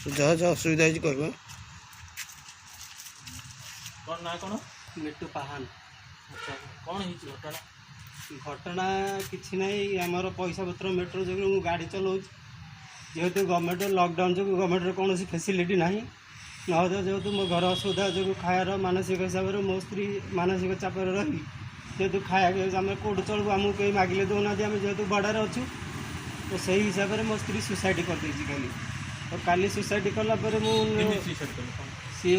जहाँ जहाँ असुविधा है कह कौन ना कौन मिट्टू पाहान। अच्छा कौन है घटना घटना किसी ना आमर पैसा पत्र मेट्रो जो मुझे गाड़ी चलाऊँ जेहेतु गवर्नमेंट लॉकडाउन जो गवर्नमेंट कौन फैसिलिटी ना ना जेहेतु मो घर असुविधा जो खायार मानसिक हिसाब से मो स्त्री मानसिक चाप रही जेहेतु खाया आम कौट चलू आमको कहीं मागिले दौना आम जेहेतु बड़ार अच्छु तो सही हिसाब से मो स्त्री सुसाइड कर काली तो काली सुसाइड कलापर सी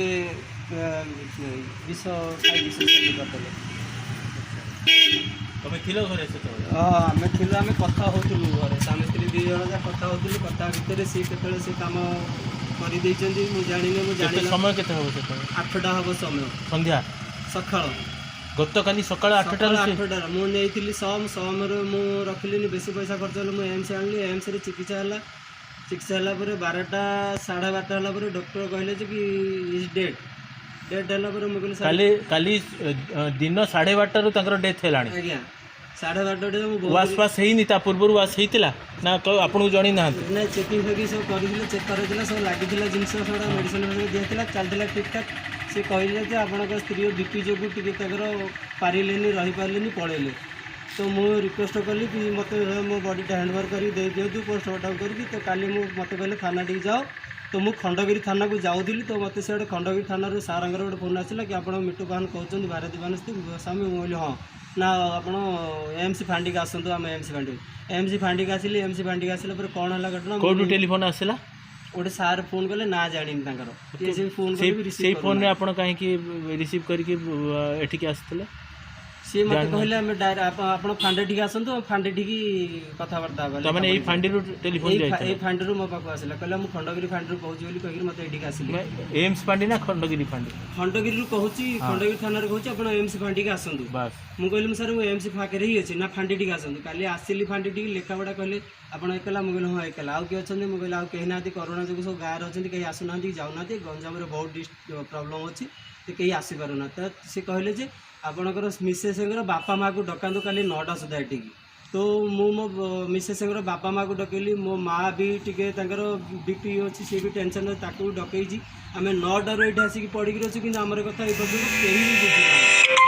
विष खाई सुसाइड करदे। तुम्हें थिल घरे से हाँ आम थी आम कथा हो घरे स्वामी स्त्री दी जन जा कथा हो कथा भितर सी के सी कम कर जानी समय के 8टा हम समय संध्या सका गत काली सका 8टार मुझे सम मु रखिली बेसी पैसा खर्च हल मुझे एम्स आनी एम्स चिकित्सा है चिकित्सा है 12टा 12:30 है डॉक्टर कहले कि इज डेड डेड है मुझे काली दिन 12:30 डेथ है आज्ञा 12:30 वास पास है पूर्व वास होता ना आपको जन ना ना चेकिंग फेकिंग सब कर चेक कर सब लगी जिन सब मेडिसिन दिखाला चलता ठीक ठाक सी कहले कि आपंक स्त्री बीपी जो पारे रही पारे पलैले तो मुझे रिक्वेस्ट कली कि मत मो बॉडीटा हैंडओवर कर दिंतु पोस्टमार्टम करके तो काली मत कहले थाना टी जाओ तो मुझे खंडगिरी थाना को जाऊँगी तो मत से खंडगिरी थाना सार गोटे फोन आसला कि आप मिट्टू पाहान कहते भारती बानस्ती स्वामी मुझे हाँ ना आप एम्स फांडिक आसतु आम एम्स फांडिक आसिली एम्स फांडिक आसला कौन है घटना कौन टेलीफोन आसला गोटे सार फोन कले ना जानी फोन से फोन में आप कहीं रिसीव करके आसते सी मत कहले आम आप फांडे टी आसतु फांडे टी कथबार्ता मैंने फांडी टेलीफोन फांडी मो पाक आसला कहला मुझे खंडगिरी फांडी कहूँ कहीं मत ये आसिली एम्स फांडी ना खंडगिरी फांडी खंडगिरी कहूँ खंडगिरी थाना कहूँ आप एम्स फांडी आसतु मुझे कहली सर मुझे एम्स फाँके ही अच्छी ना फांडी टी आसतु काली आसिली फांडी टी लेखापड़ा कहले आप एकला मुझे हाँ एकला आउ किए अच्छा मुझे आउ कहीं ना करोना जो सब गाँव अच्छे कहीं आसुना जाऊना गंजाम बहुत प्रॉब्लम अच्छी तो कहीं आसीपारूना तो सी कहले आपणकर मिसेस बापा माँ को डकातु काली 9टा सुधा ये तो मो मिसेस बापा माँ को डकैली मो माँ भी टे बीपी अच्छी सी भी टेंशन ताकू डकई आम 9टार ये आसिक पड़ी अच्छे कि आमर कथा कहीं बुझे